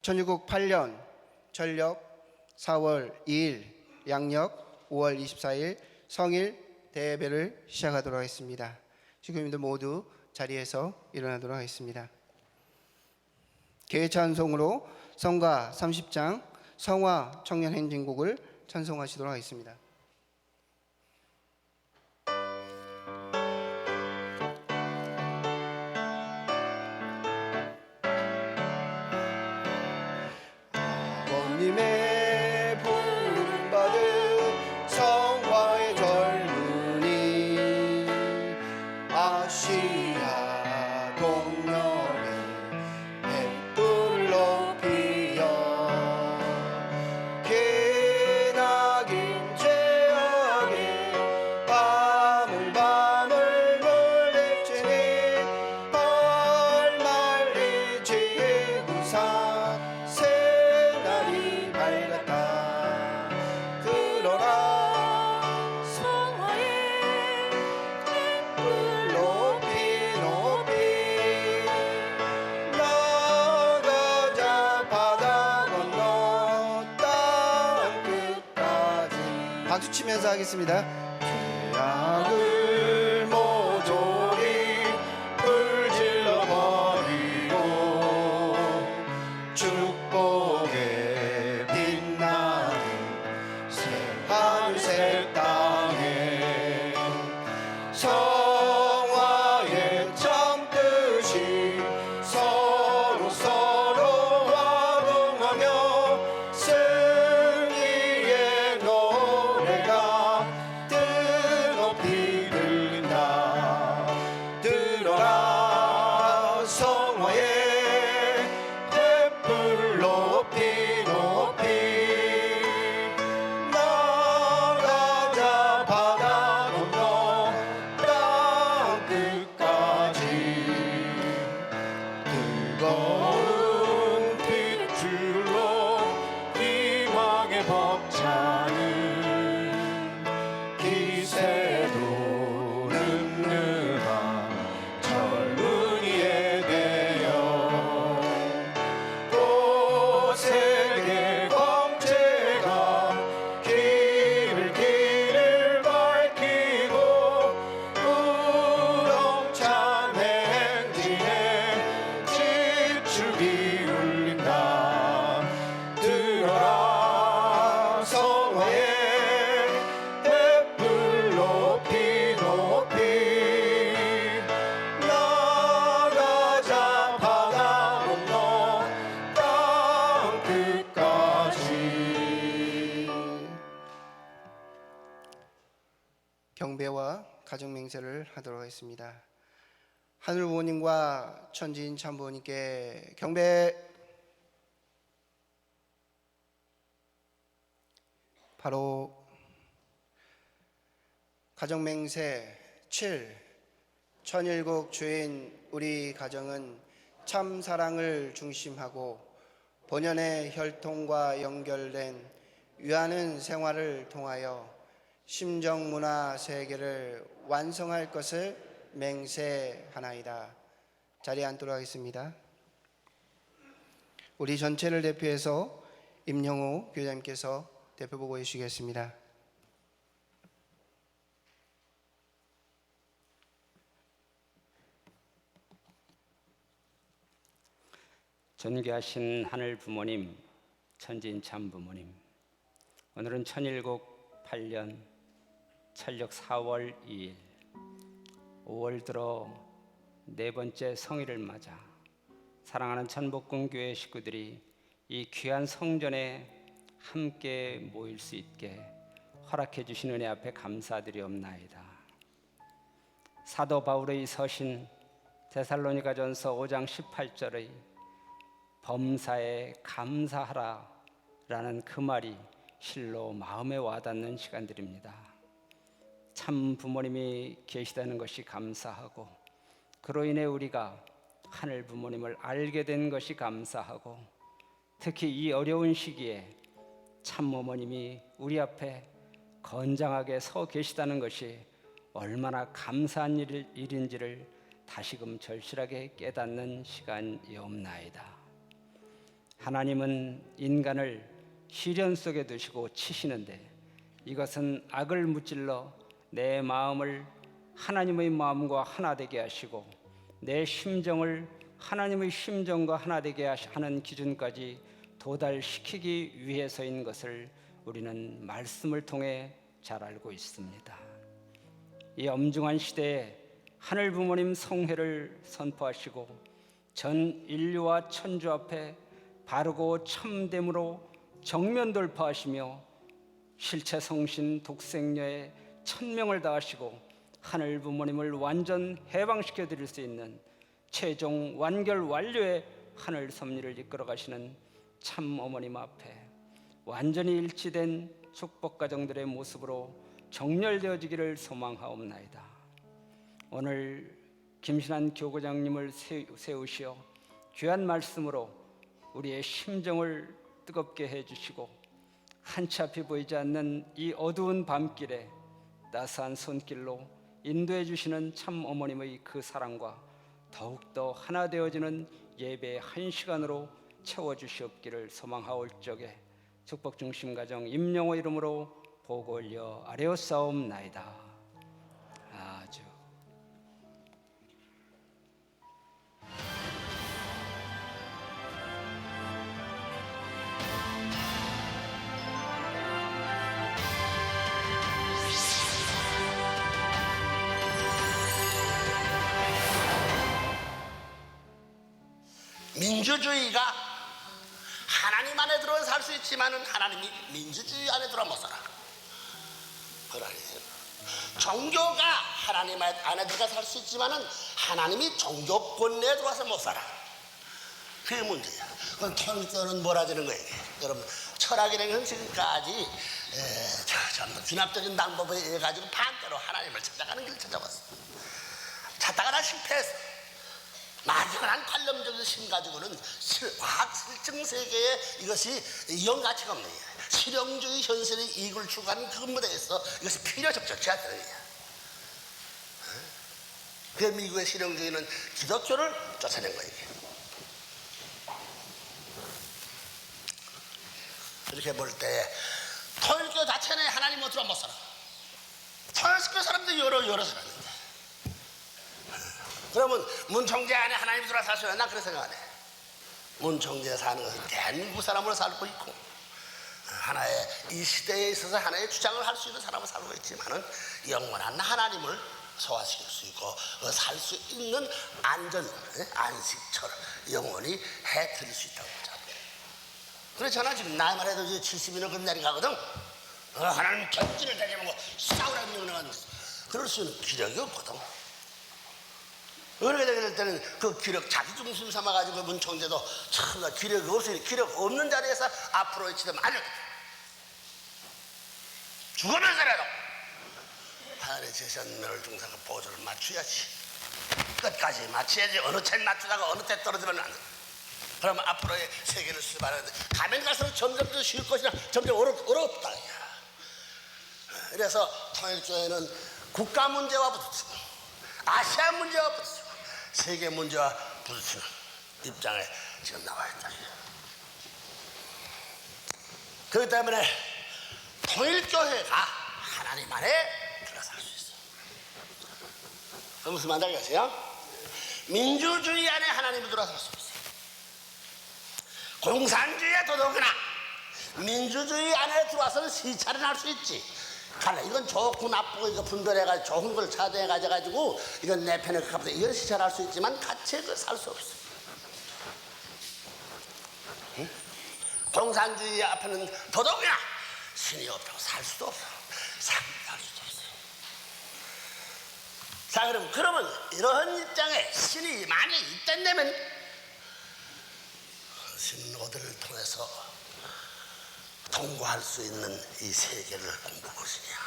1608년 전력 4월 2일, 양력 5월 24일 성일 대예배를 시작하도록 하겠습니다. 지금님들 모두 자리에서 일어나도록 하겠습니다. 개찬송으로 성가 30장 성화 청년 행진곡을 찬송하시도록 하겠습니다. 아버님의 부름받은 성화의 젊은이 아시아 동역에 횃불을 높이어 기나긴 죄악에 밤을 물리치니 헐말리 지구사 새날이 밝았다. 들어라 성화의 횃불 높이 높이 나가자 바다 건너 땅 끝까지. 박수 치면서 하겠습니다. 죄악을 모조리 불질러 버리고 축복에 빛나는 새하늘 새 땅에 성화의 참뜻이 서로 화동하며 승리의 노래가 뜨겁이 들린다. 들어라 성화의 횃불 높이 높이 나가자 바다 건너 땅 끝까지. 뜨거운 핏줄로 희망의 벅차는 기세도 늠름한 젊은이에 대여 또 세계 광채가 길을 밝히고 우렁찬 행진에 지축이 울린다. 들어라 성화의 횃불 높이 높이 나가자 바다 건너 땅 끝까지. 경배와 가정 맹세를 하도록 하겠습니다. 하늘 부모님과 천지인 참 부모님께 경배. 바로 가정 맹세 7 천일국 주인 우리 가정은 참 사랑을 중심하고 본연의 혈통과 연결된 유하는 생활을 통하여 심정 문화 세계를 완성할 것을 맹세하나이다. 자리에 앉도록 하겠습니다. 우리 전체를 대표해서 임영호 교장님께서 대표 보고해 주시겠습니다. 존귀하신 하늘 부모님, 천지인 참 부모님, 오늘은 천일국 8년 천력 4월 2일 5월 들어 네 번째 성일을 맞아 사랑하는 천복궁교회 식구들이 이 귀한 성전에 함께 모일 수 있게 허락해 주신 은혜 앞에 감사드리옵나이다. 사도 바울의 서신 데살로니가전서 5장 18절의 범사에 감사하라 라는 그 말이 실로 마음에 와닿는 시간들입니다. 참 부모님이 계시다는 것이 감사하고 그로 인해 우리가 하늘 부모님을 알게 된 것이 감사하고 특히 이 어려운 시기에 참 어머님이 우리 앞에 건장하게 서 계시다는 것이 얼마나 감사한 일인지를 다시금 절실하게 깨닫는 시간이옵나이다. 하나님은 인간을 시련 속에 두시고 치시는데 이것은 악을 무찔러 내 마음을 하나님의 마음과 하나 되게 하시고 내 심정을 하나님의 심정과 하나 되게 하는 기준까지 도달시키기 위해서인 것을 우리는 말씀을 통해 잘 알고 있습니다. 이 엄중한 시대에 하늘 부모님 성회를 선포하시고 전 인류와 천주 앞에 바르고 참됨으로 정면 돌파하시며 실체성신 독생녀의 천명을 다하시고 하늘 부모님을 완전 해방시켜 드릴 수 있는 최종 완결 완료의 하늘 섭리를 이끌어 가시는 참 어머님 앞에 완전히 일치된 축복 가정들의 모습으로 정렬되어지기를 소망하옵나이다. 오늘 김신한 교구장님을 세우시어 귀한 말씀으로 우리의 심정을 뜨겁게 해주시고 한치 앞이 보이지 않는 이 어두운 밤길에 따스한 손길로 인도해 주시는 참 어머님의 그 사랑과 더욱더 하나 되어지는 예배의 한 시간으로 채워주시옵기를 소망하올 적에 축복중심가정 임영호 이름으로 보고 올려 아뢰옵사옵나이다. 아주 민주주의가 하나님 안에 들어와 살 수 있지만은 하나님이 민주주의 안에 들어와 못 살아. 그러니까 종교가 하나님 안에 들어가 살 수 있지만은 하나님이 종교권 내에 들어와서 못 살아. 그게 문제야. 그럼 통일교는 뭐라지는 거예요? 여러분, 철학이라는 건 지금까지 전부 진압적인 방법에 의해 가지고 반대로 하나님을 찾아가는 길을 찾아왔어. 찾다가 다 실패했어. 막연한 관념적인 심 가지고는 과학 실증 세계에 이것이 이용가치가 없는 거야. 실용주의 현실의 이익을 추구하는 그 무대에서 이것이 필요 적절치 않다는 거야. 그 미국의 실용주의는 기독교를 쫓아낸 거예요. 이렇게 볼 때 통일교 자체는 하나님 못으로 못 살아. 통일교 사람들이 여러 사람인데. 그러면 문총재 안에 하나님 들어와 사셔야 나 그렇게 생각하네. 문총재 사는 것은 대한민국 사람으로 살고 있고 하나의 이 시대에 있어서 하나의 주장을 할 수 있는 사람으로 살고 있지만은 영원한 하나님을 소화시킬 수 있고 살 수 있는 안식처를 영원히 해드릴 수 있다고 보자. 그렇잖아. 지금 나이만 해도 이제 70이나 금날이 가거든. 하나님 견진을 대접하고 싸우라는 명령하는 그럴 수 있는 기력이 없거든. 그렇게 될 때는 그 기력 자기 중심 삼아가지고 문총재도 참 기력이 없으니 기력 없는 자리에서 앞으로 외치면 안 돼. 죽으면서라도 하나님의 제선멸 중사가 보조를 맞춰야지. 끝까지 맞춰야지. 어느 책 맞추다가 어느 때 떨어지면 안 돼. 그러면 앞으로의 세계를 수반하는데 가면 갈수록 점점 더 쉬울 것이나 점점 어렵다. 그래서 통일교회는 국가 문제와 부딪히고 아시아 문제와 부딪히고 세계 문제와 부딪히는 입장에 지금 나와 있다. 그렇기 때문에 통일교회가 하나님 안에 들어갈 수 있어. 그 무슨 말인지 아세요? 민주주의 안에 하나님이 들어갈 수 있어. 공산주의에 더더구나 민주주의 안에 들어와서는 시찰은 할 수 있지. 갈래 이건 좋고 나쁘고 이거 분별해가지고 좋은 걸 찾아가지고 이건 내 편에 가깝다 이건 시찰할 수 있지만 같이 살 수 없어. 응? 공산주의 앞에는 더더구나 신이 없다고 살 수도 없어. 살 수도 없어. 자, 그러면 이런 입장에 신이 많이 있다면 신노들을 통해서 통과할 수 있는 이 세계를 공부할 것이냐.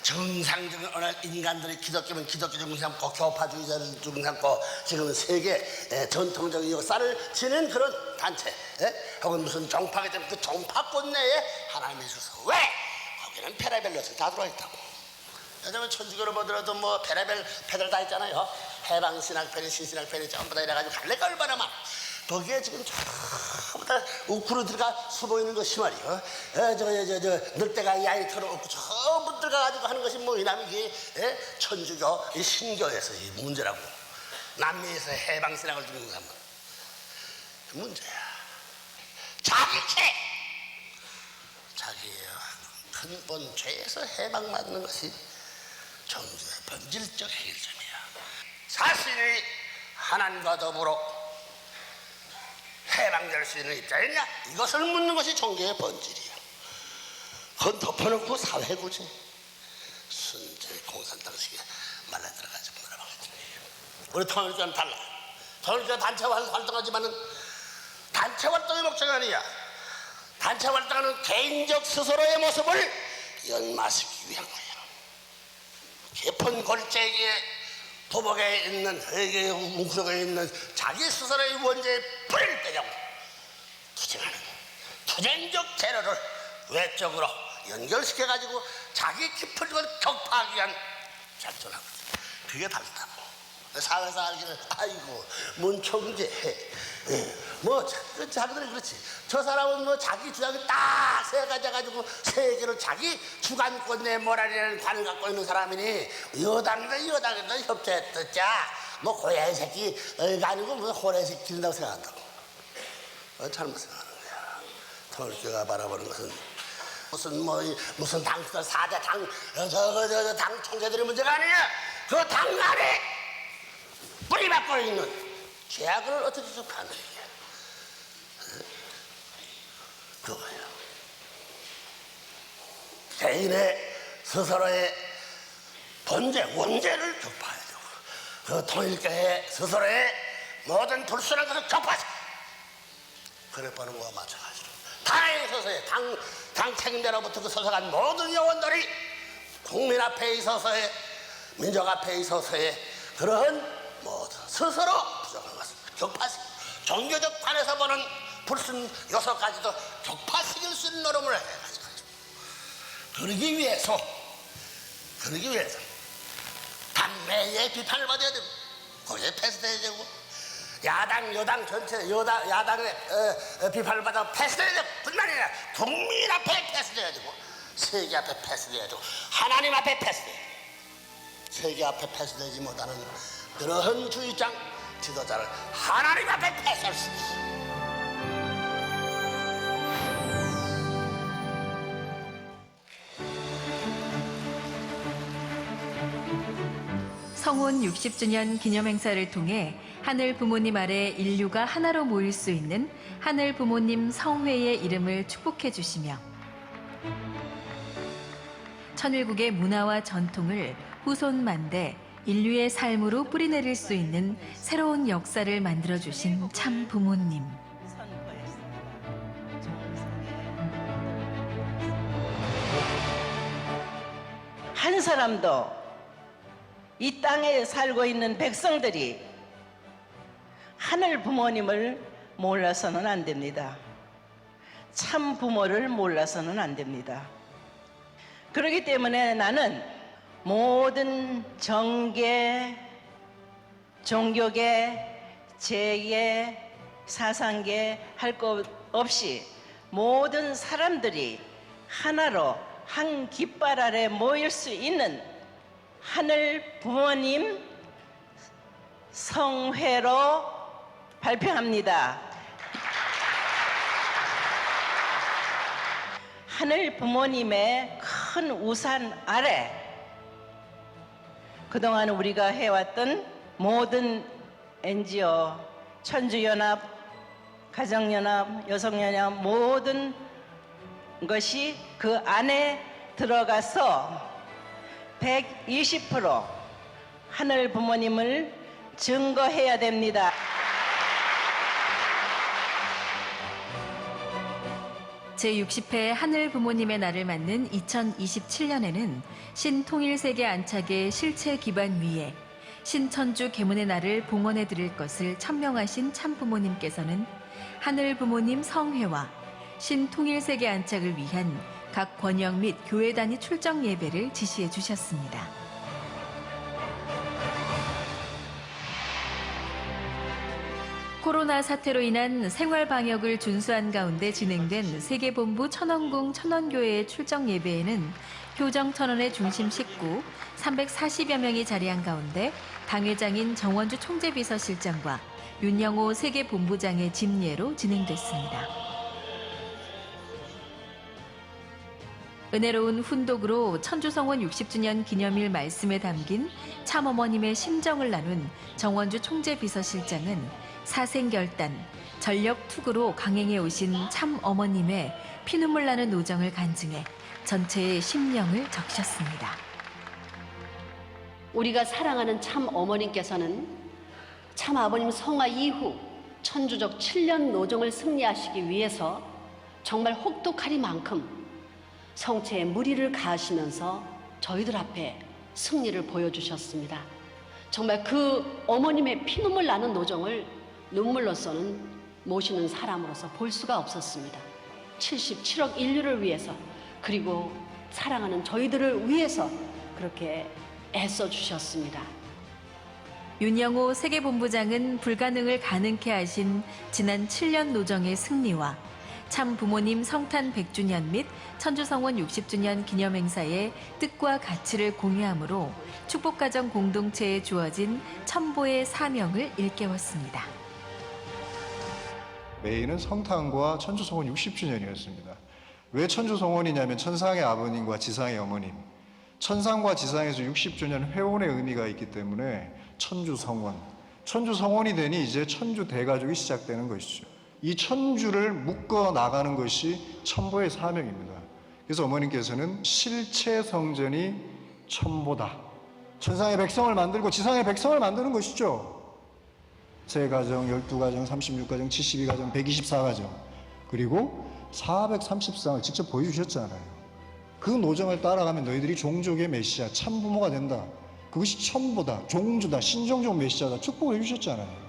정상적인 오늘 인간들이 기독교면 기독교 중심 삼고 교파주의자를 중심 삼고 지금 세계 전통적인 역사를 지닌 그런 단체 혹은 무슨 종파가 되면 그 종파권 내에 하나님이 있어서 왜? 거기는 페라벨 것이 다 들어와 있다고. 요즘은 천주교를 보더라도 뭐 페라벨 패들 다 있잖아요. 해방신학편이 신신학편이 전부 다 이래가지고 갈래가 얼마나 많아. 거기에 지금 전부 다 우크로 들어가 숨어 있는 것이 말이요. 늑대가 야이처럼 없고 전부 들어가가지고 하는 것이 뭐 이남이 이게 천주교 이 신교에서 이 문제라고. 남미에서 해방신학을 듣는 사람 그 문제야. 자기죄. 자기의 근본 죄에서 해방받는 것이 종교의 본질적 해결점이야. 자신이 하나님과 더불어 해방될 수 있는 입장이냐? 이것을 묻는 것이 종교의 본질이야. 그건 덮어놓고 사회구제, 순전히 공산당식에 말라들어가지고 놀아보겠지. 우리 통일교는 달라. 통일교 단체 활동하지만은 단체 활동의 목적이 아니야. 단체 활동하는 개인적 스스로의 모습을 연마시키기 위한 거야. 깊은 골짜기에 도복에 있는 회개의 웅크러에 있는 자기 스스로의 원죄에 불을 떼려고 투쟁하는 투쟁적 재료를 외적으로 연결시켜가지고 자기 깊은 걸 격파하기 위한 작전하고 그게 다르다고. 사회에서 알기는 아이고 문총재 뭐 자기들이 그렇지. 저 사람은 뭐 자기 주장이 딱 세 가지 가지고 세계로 자기 주관권 내모라는 관을 갖고 있는 사람이니 여당과 협조했었자 뭐 고양이 새끼가 아니고 뭐 호랑이 새끼 기른다고 생각한다고. 잘못 생각하는 거야. 통일교가 바라보는 것은 무슨 당수들 4대 당 총재들의 문제가 아니야. 그 당 안에 뿌리박고 있는 죄악을 어떻게 접하는 거야. 그거예요. 개인의 스스로의 원죄를 격파해야 되고 그 통일교의 스스로의 모든 불순한 것을 격파하자. 그래 보는 거와 마찬가지로 당에 있어서의 당 책임자로부터 그 서서간 모든 요원들이 국민 앞에 있어서의 민족 앞에 있어서의 그러한 모든 스스로 부정한 것을 격파시키고 종교적 관에서 보는 불순 요소까지도 격파시킬 수 있는 노름을 해가지고 그러기 위해서 단매의 비판을 받아야 되고 거기에 패스돼야 되고 여당 전체 야당의 비판을 받아 패스돼야 되고 뿐만 아니라 국민 앞에 패스돼야 되고 세계 앞에 패스돼야 되고 하나님 앞에 패스돼야 되고 세계 앞에 패스되지 못하는 그러한 주의장 지도자를 하나님 앞에 패스할 수 있어. 성혼 60주년 기념행사를 통해 하늘 부모님 아래 인류가 하나로 모일 수 있는 하늘 부모님 성회의 이름을 축복해 주시며 천일국의 문화와 전통을 후손만대 인류의 삶으로 뿌리내릴 수 있는 새로운 역사를 만들어주신 참 부모님. 한 사람도 이 땅에 살고 있는 백성들이 하늘 부모님을 몰라서는 안 됩니다. 참 부모를 몰라서는 안 됩니다. 그렇기 때문에 나는 모든 정계, 종교계, 재계, 사상계 할 것 없이 모든 사람들이 하나로 한 깃발 아래 모일 수 있는 하늘 부모님 성회로 발표합니다. 하늘 부모님의 큰 우산 아래 그동안 우리가 해왔던 모든 NGO, 천주연합, 가정연합, 여성연합 모든 것이 그 안에 들어가서 120% 하늘 부모님을 증거해야 됩니다. 제60회 하늘 부모님의 날을 맞는 2027년에는 신통일세계 안착의 실체 기반 위에 신천주 계문의 날을 봉헌해 드릴 것을 천명하신 참부모님께서는 하늘 부모님 성회와 신통일세계 안착을 위한 각 권역 및 교회 단위 출정 예배를 지시해 주셨습니다. 코로나 사태로 인한 생활 방역을 준수한 가운데 진행된 세계본부 천원궁 천원교회의 출정 예배에는 효정 천원의 중심 식구 340여 명이 자리한 가운데 당회장인 정원주 총재비서실장과 윤영호 세계본부장의 집례로 진행됐습니다. 은혜로운 훈독으로 천주성원 60주년 기념일 말씀에 담긴 참어머님의 심정을 나눈 정원주 총재비서실장은 사생결단, 전력투구로 강행해 오신 참어머님의 피눈물 나는 노정을 간증해 전체의 심령을 적셨습니다. 우리가 사랑하는 참 어머님께서는 참 아버님 성화 이후 천주적 7년 노정을 승리하시기 위해서 정말 혹독하리만큼 성체에 무리를 가하시면서 저희들 앞에 승리를 보여주셨습니다. 정말 그 어머님의 피눈물 나는 노정을 눈물로서는 모시는 사람으로서 볼 수가 없었습니다. 77억 인류를 위해서 그리고 사랑하는 저희들을 위해서 그렇게 애써 주셨습니다. 윤영호 세계본부장은 불가능을 가능케 하신 지난 7년 노정의 승리와 참 부모님 성탄 100주년 및 천주성원 60주년 기념행사의 뜻과 가치를 공유함으로 축복가정 공동체에 주어진 첨보의 사명을 일깨웠습니다. 메인은 성탄과 천주성원 60주년이었습니다. 왜 천주성원이냐면 천상의 아버님과 지상의 어머님, 천상과 지상에서 60주년 회원의 의미가 있기 때문에 천주성원, 천주성원이 되니 이제 천주 대가족이 시작되는 것이죠. 이 천주를 묶어 나가는 것이 첨보의 사명입니다. 그래서 어머님께서는 실체 성전이 첨보다. 천상의 백성을 만들고 지상의 백성을 만드는 것이죠. 3가정, 12가정, 36가정, 72가정, 124가정 그리고 434을 직접 보여주셨잖아요. 그 노정을 따라가면 너희들이 종족의 메시아, 참부모가 된다. 그것이 첨보다, 종주다, 신종족 메시아다 축복을 해주셨잖아요.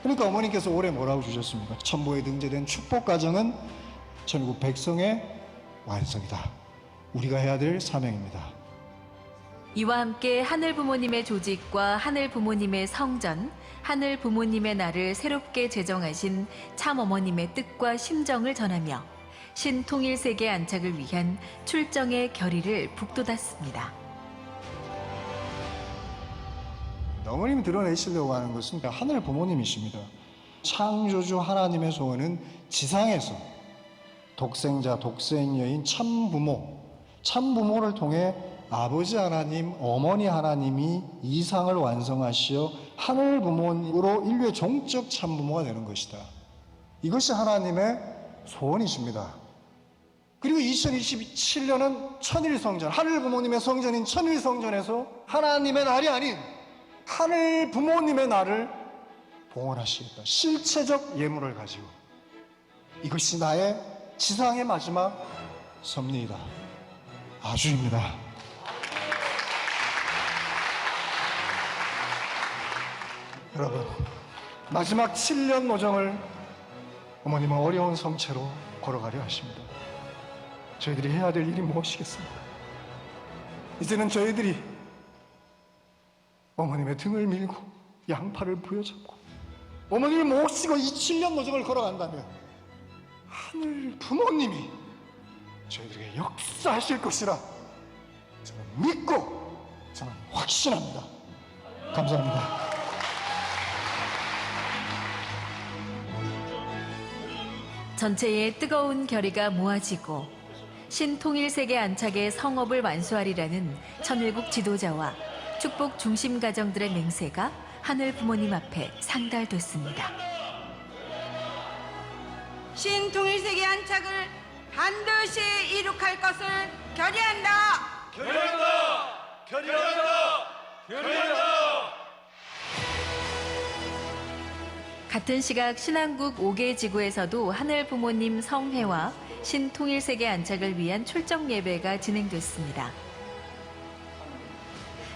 그러니까 어머님께서 올해 뭐라고 주셨습니까? 첨보에 등재된 축복가정은 전국 백성의 완성이다. 우리가 해야 될 사명입니다. 이와 함께 하늘 부모님의 조직과 하늘 부모님의 성전, 하늘 부모님의 날을 새롭게 제정하신 참어머님의 뜻과 심정을 전하며 신통일세계 안착을 위한 출정의 결의를 북돋았습니다. 어머님이 드러내시려고 하는 것은 하늘 부모님이십니다. 창조주 하나님의 소원은 지상에서 독생자, 독생여인 참부모, 참부모를 통해 아버지 하나님, 어머니 하나님이 이상을 완성하시어 하늘 부모님으로 인류의 종적 참부모가 되는 것이다. 이것이 하나님의 소원이십니다. 그리고 2027년은 천일성전, 하늘 부모님의 성전인 천일성전에서 하나님의 날이 아닌 하늘 부모님의 날을 봉헌하시겠다. 실체적 예물을 가지고 이것이 나의 지상의 마지막 섭리이다. 아주입니다. 여러분, 마지막 7년 노정을 어머님은 어려운 성체로 걸어가려 하십니다. 저희들이 해야 될 일이 무엇이겠습니까? 이제는 저희들이 어머님의 등을 밀고 양팔을 부여잡고 어머님을 모시고 이 7년 노정을 걸어간다면 하늘 부모님이 저희들에게 역사하실 것이라 저는 믿고 저는 확신합니다. 감사합니다. 전체의 뜨거운 결의가 모아지고 신통일세계 안착의 성업을 완수하리라는 천일국 지도자와 축복 중심 가정들의 맹세가 하늘 부모님 앞에 상달됐습니다. 신통일세계 안착을 반드시 이룩할 것을 결의한다. 결의한다. 결의한다. 결의한다. 같은 시각 신안국 5개 지구에서도 하늘 부모님 성회와 신통일세계 안착을 위한 출정 예배가 진행됐습니다.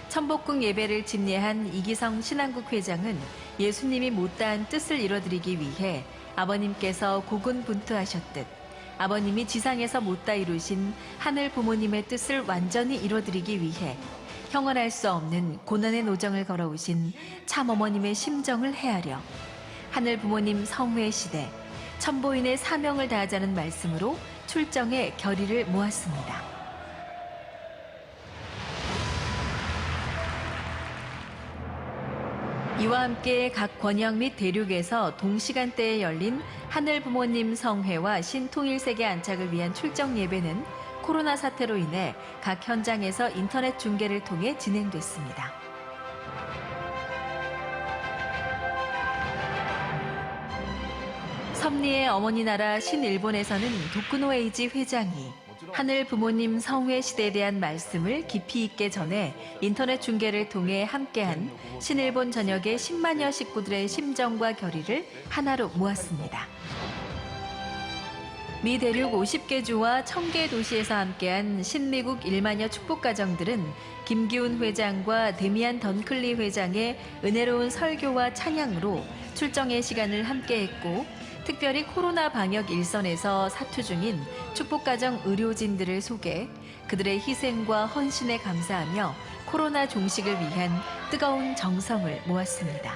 천복궁 예배를 집례한 이기성 신안국 회장은 예수님이 못다한 뜻을 이뤄드리기 위해 아버님께서 고군분투하셨듯 아버님이 지상에서 못다 이루신 하늘 부모님의 뜻을 완전히 이뤄드리기 위해 형언할 수 없는 고난의 노정을 걸어오신 참어머님의 심정을 헤아려 하늘 부모님 성회 시대, 천보인의 사명을 다하자는 말씀으로 출정에 결의를 모았습니다. 이와 함께 각 권역 및 대륙에서 동시간대에 열린 하늘 부모님 성회와 신통일세계 안착을 위한 출정 예배는 코로나 사태로 인해 각 현장에서 인터넷 중계를 통해 진행됐습니다. 섭리의 어머니 나라 신일본에서는 도쿠노 에이지 회장이 하늘 부모님 성회 시대에 대한 말씀을 깊이 있게 전해 인터넷 중계를 통해 함께한 신일본 전역의 10만여 식구들의 심정과 결의를 하나로 모았습니다. 미 대륙 50개 주와 1000개 도시에서 함께한 신미국 1만여 축복가정들은 김기훈 회장과 데미안 던클리 회장의 은혜로운 설교와 찬양으로 출정의 시간을 함께했고, 특별히 코로나 방역 일선에서 사투 중인 축복가정 의료진들을 소개, 그들의 희생과 헌신에 감사하며 코로나 종식을 위한 뜨거운 정성을 모았습니다.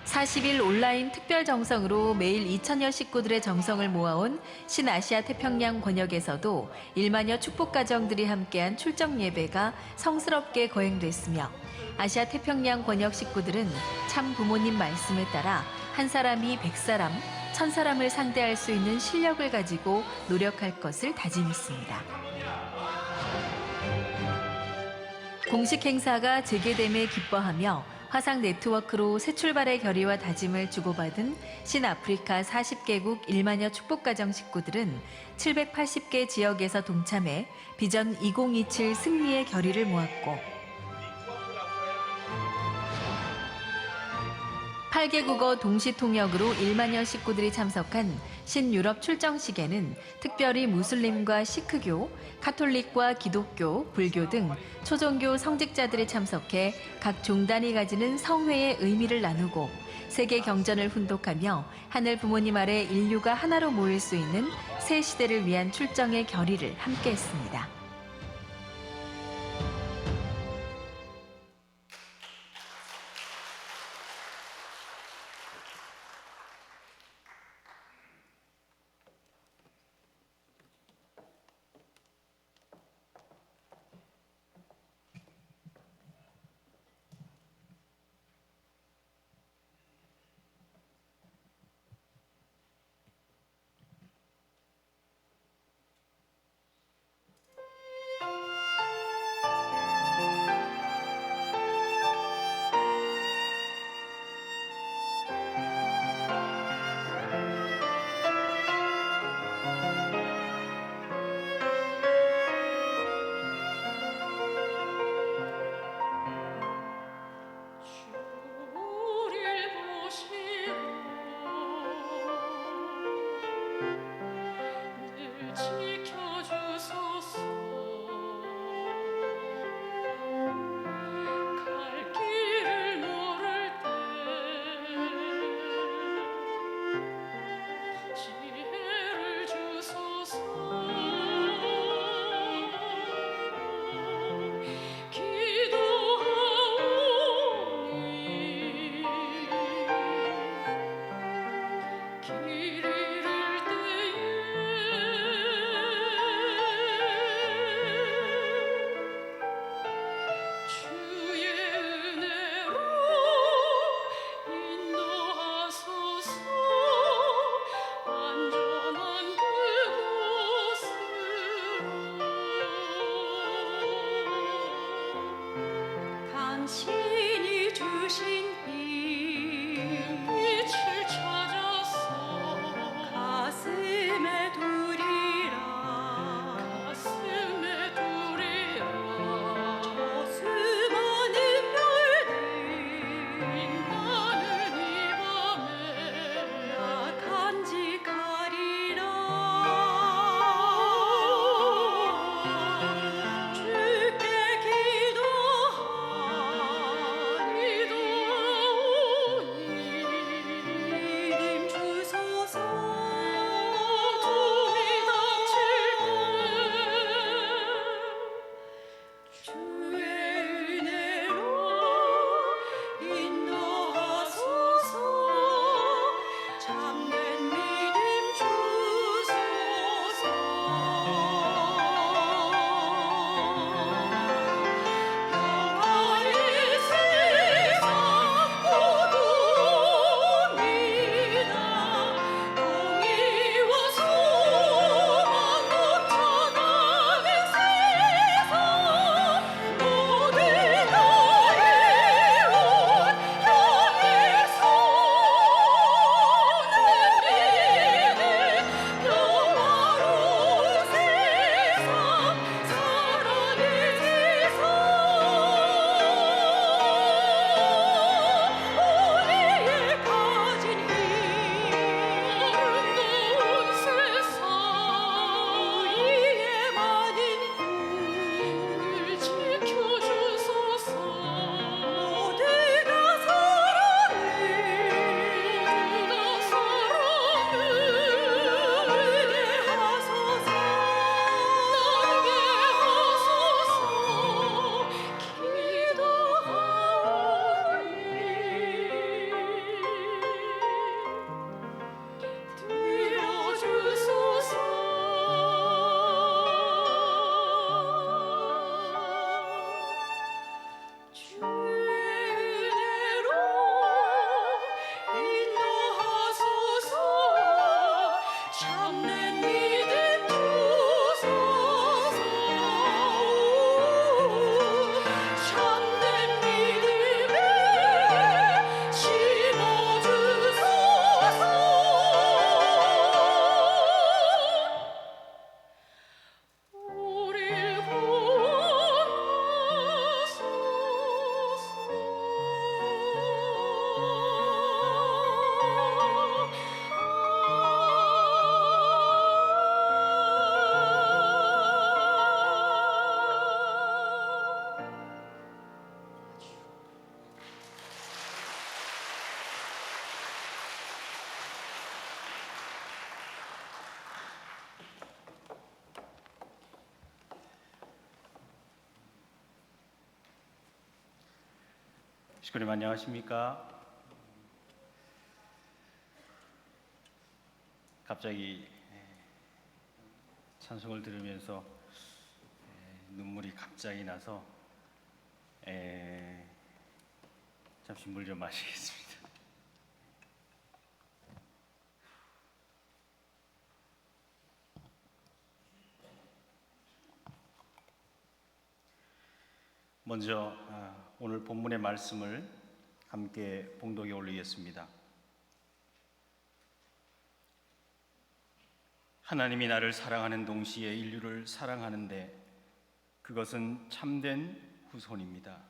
40일 온라인 특별 정성으로 매일 2천여 식구들의 정성을 모아온 신아시아 태평양 권역에서도 1만여 축복가정들이 함께한 출정 예배가 성스럽게 거행됐으며, 아시아 태평양 권역 식구들은 참 부모님 말씀에 따라 한 사람이 100사람, 1000사람을 상대할 수 있는 실력을 가지고 노력할 것을 다짐했습니다. 공식 행사가 재개됨에 기뻐하며 화상 네트워크로 새 출발의 결의와 다짐을 주고받은 신아프리카 40개국 1만여 축복가정 식구들은 780개 지역에서 동참해 비전 2027 승리의 결의를 모았고, 8개국어 동시 통역으로 1만여 식구들이 참석한 신유럽 출정식에는 특별히 무슬림과 시크교, 카톨릭과 기독교, 불교 등 초종교 성직자들이 참석해 각 종단이 가지는 성회의 의미를 나누고 세계 경전을 훈독하며 하늘 부모님 아래 인류가 하나로 모일 수 있는 새 시대를 위한 출정의 결의를 함께했습니다. 식구님 안녕하십니까? 갑자기 찬송을 들으면서 눈물이 갑자기 나서 잠시 물 좀 마시겠습니다. 먼저 오늘 본문의 말씀을 함께 봉독에 올리겠습니다. 하나님이 나를 사랑하는 동시에 인류를 사랑하는데 그것은 참된 후손입니다.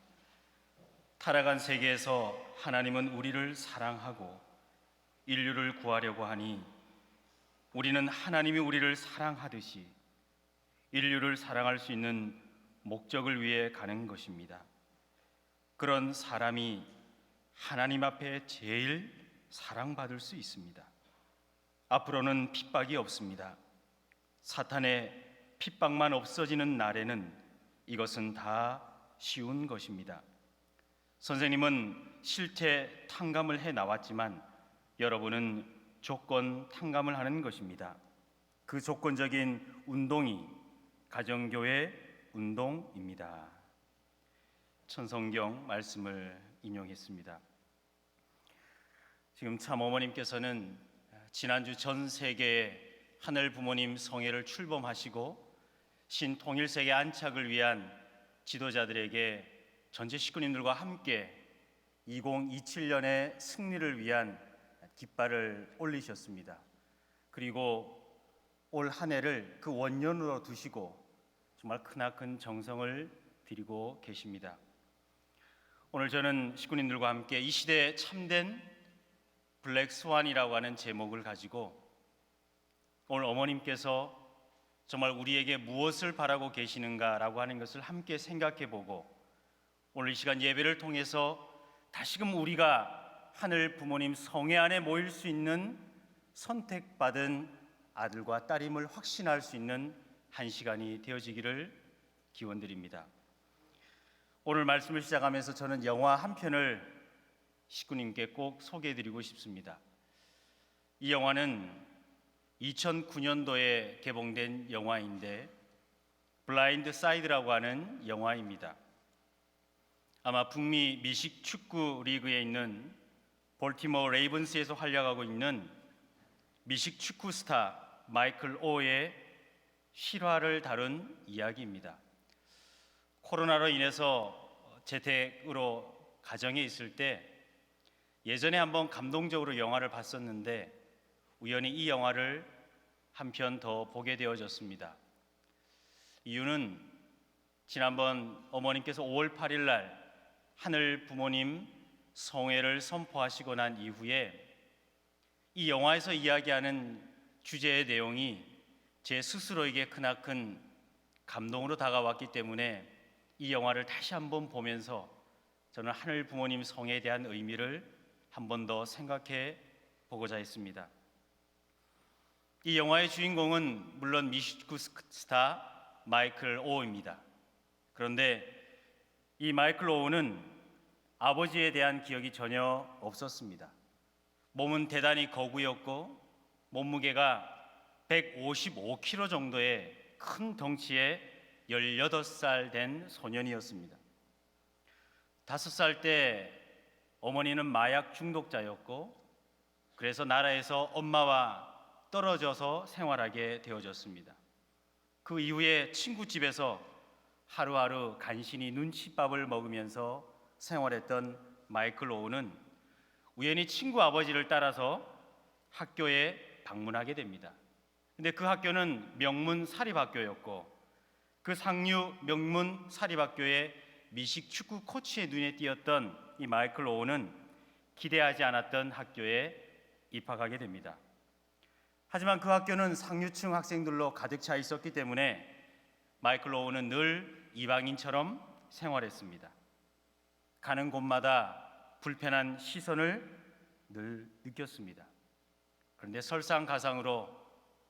타락한 세계에서 하나님은 우리를 사랑하고 인류를 구하려고 하니 우리는 하나님이 우리를 사랑하듯이 인류를 사랑할 수 있는 목적을 위해 가는 것입니다. 그런 사람이 하나님 앞에 제일 사랑받을 수 있습니다. 앞으로는 핍박이 없습니다. 사탄의 핍박만 없어지는 날에는 이것은 다 쉬운 것입니다. 선생님은 실태 탕감을 해 나왔지만 여러분은 조건 탕감을 하는 것입니다. 그 조건적인 운동이 가정교회 운동입니다. 천성경 말씀을 인용했습니다. 지금 참 어머님께서는 지난주 전 세계의 하늘 부모님 성회를 출범하시고 신통일세계 안착을 위한 지도자들에게 전체 식구님들과 함께 2027년의 승리를 위한 깃발을 올리셨습니다. 그리고 올 한 해를 그 원년으로 두시고 정말 크나큰 정성을 드리고 계십니다. 오늘 저는 식구님들과 함께 이 시대의 참된 블랙 스완이라고 하는 제목을 가지고 오늘 어머님께서 정말 우리에게 무엇을 바라고 계시는가라고 하는 것을 함께 생각해보고 오늘 이 시간 예배를 통해서 다시금 우리가 하늘 부모님 성회 안에 모일 수 있는 선택받은 아들과 딸임을 확신할 수 있는 한 시간이 되어지기를 기원드립니다. 오늘 말씀을 시작하면서 저는 영화 한 편을 식구님께 꼭 소개해드리고 싶습니다. 이 영화는 2009년도에 개봉된 영화인데 블라인드 사이드라고 하는 영화입니다. 아마 북미 미식 축구 리그에 있는 볼티모어 레이븐스에서 활약하고 있는 미식 축구 스타 마이클 오의 실화를 다룬 이야기입니다. 코로나로 인해서 재택으로 가정에 있을 때 예전에 한번 감동적으로 영화를 봤었는데 우연히 이 영화를 한 편 더 보게 되어졌습니다. 이유는 지난번 어머님께서 5월 8일 날 하늘 부모님 성회를 선포하시고 난 이후에 이 영화에서 이야기하는 주제의 내용이 제 스스로에게 크나큰 감동으로 다가왔기 때문에 이 영화를 다시 한번 보면서 저는 하늘 부모님 성회에 대한 의미를 한 번 더 생각해 보고자 했습니다. 이 영화의 주인공은 물론 미식구 스타 마이클 오우입니다. 그런데 이 마이클 오우는 아버지에 대한 기억이 전혀 없었습니다. 몸은 대단히 거구였고 몸무게가 155kg 정도의 큰 덩치의 18살 된 소년이었습니다. 5살 때 어머니는 마약 중독자였고 그래서 나라에서 엄마와 떨어져서 생활하게 되어졌습니다. 그 이후에 친구 집에서 하루하루 간신히 눈칫밥을 먹으면서 생활했던 마이클 오우는 우연히 친구 아버지를 따라서 학교에 방문하게 됩니다. 근데 그 학교는 명문 사립학교였고 그 상류 명문 사립학교의 미식 축구 코치의 눈에 띄었던 이 마이클 오우는 기대하지 않았던 학교에 입학하게 됩니다. 하지만 그 학교는 상류층 학생들로 가득 차 있었기 때문에 마이클 오우는 늘 이방인처럼 생활했습니다. 가는 곳마다 불편한 시선을 늘 느꼈습니다. 그런데 설상가상으로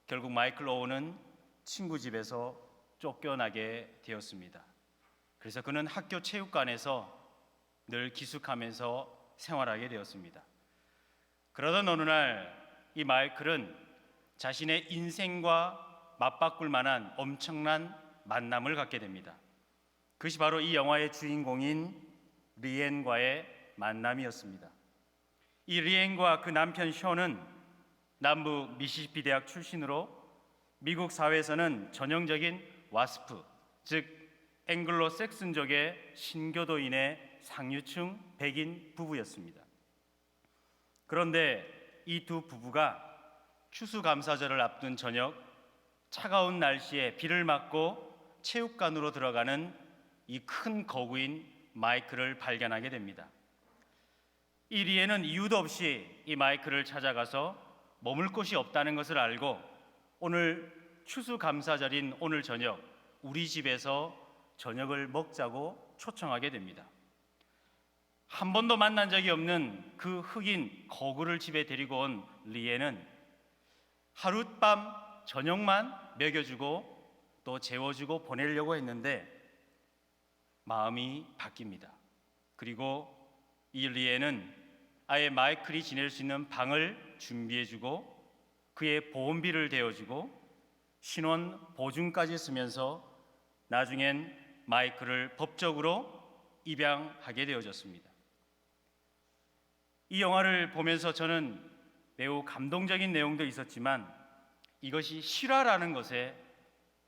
결국 마이클 오우는 친구 집에서 쫓겨나게 되었습니다. 그래서 그는 학교 체육관에서 늘 기숙하면서 생활하게 되었습니다. 그러던 어느 날 이 마이클은 자신의 인생과 맞바꿀 만한 엄청난 만남을 갖게 됩니다. 그것이 바로 이 영화의 주인공인 리엔과의 만남이었습니다. 이 리엔과 그 남편 션은 남부 미시시피 대학 출신으로 미국 사회에서는 전형적인 와스프, 즉 앵글로 섹슨족의 신교도인의 상류층 백인 부부였습니다. 그런데 이 두 부부가 추수감사절을 앞둔 저녁 차가운 날씨에 비를 맞고 체육관으로 들어가는 이 큰 거구인 마이클을 발견하게 됩니다. 이 리에는 이유도 없이 이 마이클을 찾아가서 머물 곳이 없다는 것을 알고 오늘 추수감사절인 오늘 저녁 우리 집에서 저녁을 먹자고 초청하게 됩니다. 한 번도 만난 적이 없는 그 흑인 거구를 집에 데리고 온 리에는 하룻밤 저녁만 먹여주고 또 재워주고 보내려고 했는데 마음이 바뀝니다. 그리고 이 리에는 아예 마이클이 지낼 수 있는 방을 준비해주고 그의 보험비를 대어주고 신원 보증까지 쓰면서 나중엔 마이클을 법적으로 입양하게 되어졌습니다. 이 영화를 보면서 저는 매우 감동적인 내용도 있었지만 이것이 실화라는 것에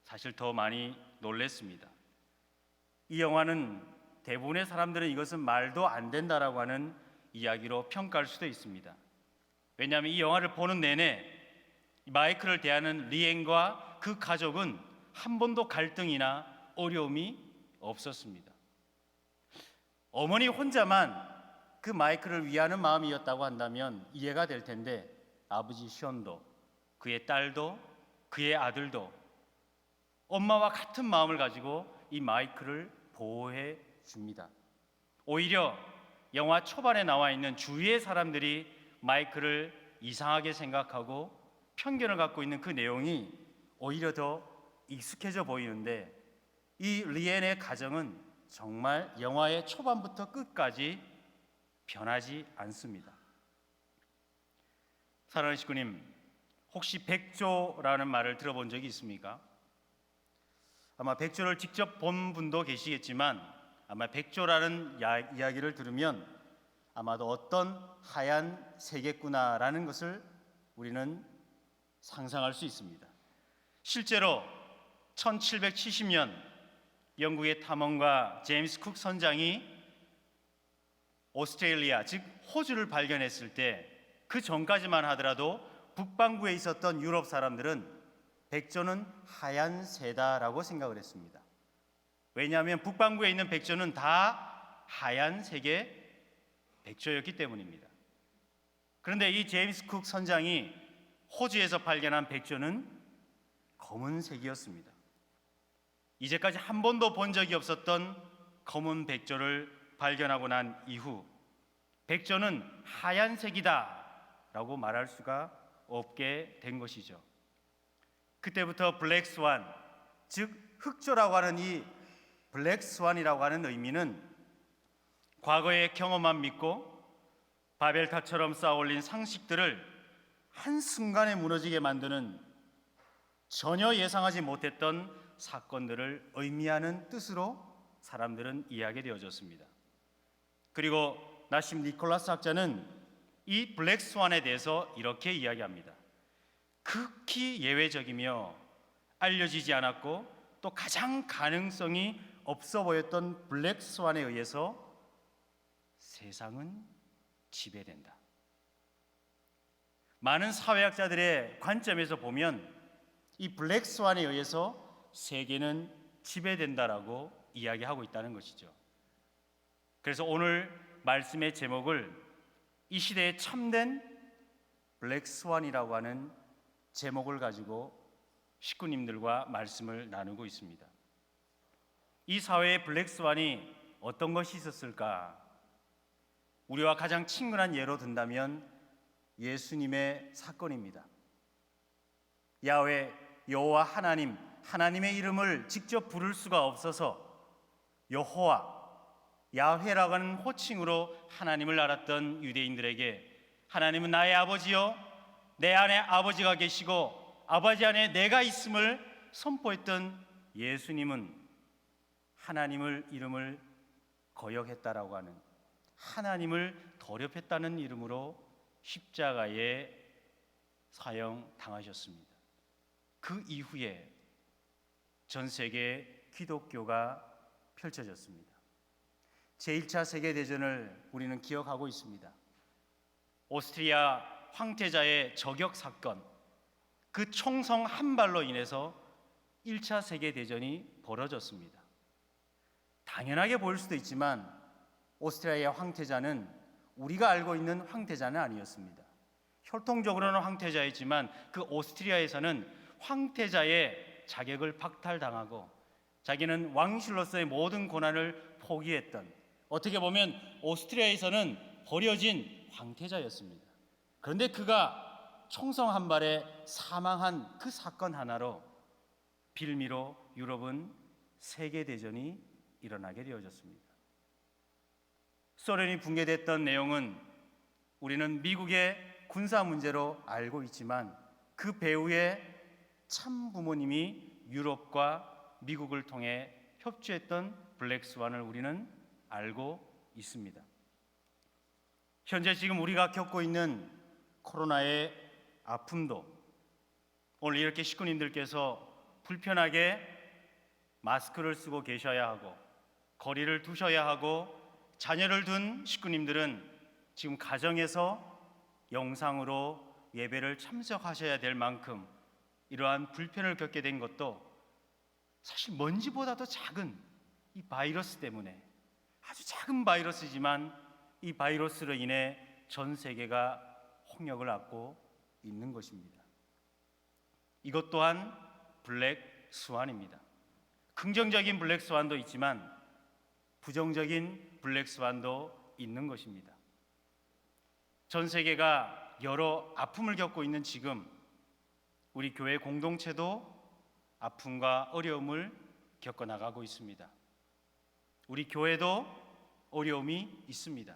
사실 더 많이 놀랐습니다. 이 영화는 대부분의 사람들은 이것은 말도 안 된다라고 하는 이야기로 평가할 수도 있습니다. 왜냐하면 이 영화를 보는 내내 마이클을 대하는 리엔과 그 가족은 한 번도 갈등이나 어려움이 없었습니다. 어머니 혼자만 그 마이클을 위하는 마음이었다고 한다면 이해가 될 텐데 아버지 션도 그의 딸도 그의 아들도 엄마와 같은 마음을 가지고 이 마이클을 보호해 줍니다. 오히려 영화 초반에 나와 있는 주위의 사람들이 마이클을 이상하게 생각하고 편견을 갖고 있는 그 내용이 오히려 더 익숙해져 보이는데 이 리엔의 가정은 정말 영화의 초반부터 끝까지 변하지 않습니다. 사랑하는 식구님, 혹시 백조라는 말을 들어본 적이 있습니까? 아마 백조를 직접 본 분도 계시겠지만 아마 백조라는 이야기를 들으면 아마도 어떤 하얀 새겠구나라는 것을 우리는 상상할 수 있습니다. 실제로 1770년 영국의 탐험가 제임스 쿡 선장이 오스트레일리아, 즉 호주를 발견했을 때 그 전까지만 하더라도 북반구에 있었던 유럽 사람들은 백조는 하얀 새다라고 생각을 했습니다. 왜냐하면 북반구에 있는 백조는 다 하얀색의 백조였기 때문입니다. 그런데 이 제임스 쿡 선장이 호주에서 발견한 백조는 검은색이었습니다. 이제까지 한 번도 본 적이 없었던 검은 백조를 발견하고 난 이후 백조는 하얀색이다 라고 말할 수가 없게 된 것이죠. 그때부터 블랙스완, 즉 흑조라고 하는 이 블랙스완이라고 하는 의미는 과거의 경험만 믿고 바벨탑처럼 쌓아올린 상식들을 한순간에 무너지게 만드는 전혀 예상하지 못했던 사건들을 의미하는 뜻으로 사람들은 이해하게 되어졌습니다. 그리고 나심 니콜라스 학자는 이 블랙스완에 대해서 이렇게 이야기합니다. 극히 예외적이며 알려지지 않았고 또 가장 가능성이 없어 보였던 블랙스완에 의해서 세상은 지배된다. 많은 사회학자들의 관점에서 보면 이 블랙스완에 의해서 세계는 지배된다라고 이야기하고 있다는 것이죠. 그래서 오늘 말씀의 제목을 이 시대의 참된 블랙스완이라고 하는 제목을 가지고 식구님들과 말씀을 나누고 있습니다. 이 사회의 블랙스완이 어떤 것이 있었을까? 우리와 가장 친근한 예로 든다면 예수님의 사건입니다. 야훼 여호와 하나님의 이름을 직접 부를 수가 없어서 여호와 야훼라고 하는 호칭으로 하나님을 알았던 유대인들에게 하나님은 나의 아버지요, 내 안에 아버지가 계시고 아버지 안에 내가 있음을 선포했던 예수님은 하나님을 이름을 거역했다라고 하는, 하나님을 더럽혔다는 이름으로 십자가에 사형당하셨습니다. 그 이후에 전 세계 기독교가 펼쳐졌습니다. 제1차 세계대전을 우리는 기억하고 있습니다. 오스트리아 황태자의 저격 사건, 그 총성 한 발로 인해서 1차 세계대전이 벌어졌습니다. 당연하게 보일 수도 있지만 오스트리아의 황태자는 우리가 알고 있는 황태자는 아니었습니다. 혈통적으로는 황태자였지만 그 오스트리아에서는 황태자의 자격을 박탈당하고 자기는 왕실로서의 모든 권한을 포기했던, 어떻게 보면 오스트리아에서는 버려진 황태자였습니다. 그런데 그가 총성 한 발에 사망한 그 사건 하나로 빌미로 유럽은 세계대전이 일어나게 되어졌습니다. 소련이 붕괴됐던 내용은 우리는 미국의 군사 문제로 알고 있지만 그 배후에 참 부모님이 유럽과 미국을 통해 협조했던 블랙스완을 우리는 알고 있습니다. 현재 지금 우리가 겪고 있는 코로나의 아픔도 오늘 이렇게 식구님들께서 불편하게 마스크를 쓰고 계셔야 하고 거리를 두셔야 하고 자녀를 둔 식구님들은 지금 가정에서 영상으로 예배를 참석하셔야 될 만큼 이러한 불편을 겪게 된 것도 사실 먼지보다도 작은 이 바이러스 때문에, 아주 작은 바이러스지만 이 바이러스로 인해 전 세계가 홍역을 앓고 있는 것입니다. 이것 또한 블랙 스완입니다. 긍정적인 블랙 스완도 있지만 부정적인 블랙 스완도 있는 것입니다. 전 세계가 여러 아픔을 겪고 있는 지금 우리 교회 공동체도 아픔과 어려움을 겪어나가고 있습니다. 우리 교회도 어려움이 있습니다.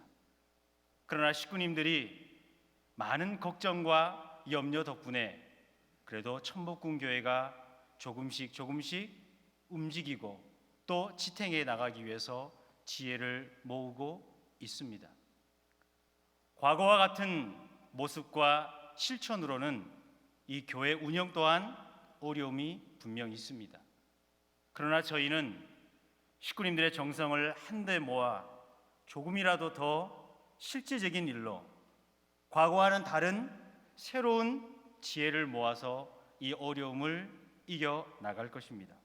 그러나 식구님들이 많은 걱정과 염려 덕분에 그래도 천복궁 교회가 조금씩 움직이고 또 지탱해 나가기 위해서 지혜를 모으고 있습니다. 과거와 같은 모습과 실천으로는 이 교회 운영 또한 어려움이 분명히 있습니다. 그러나 저희는 식구님들의 정성을 한데 모아 조금이라도 더 실제적인 일로 과거와는 다른 새로운 지혜를 모아서 이 어려움을 이겨 나갈 것입니다.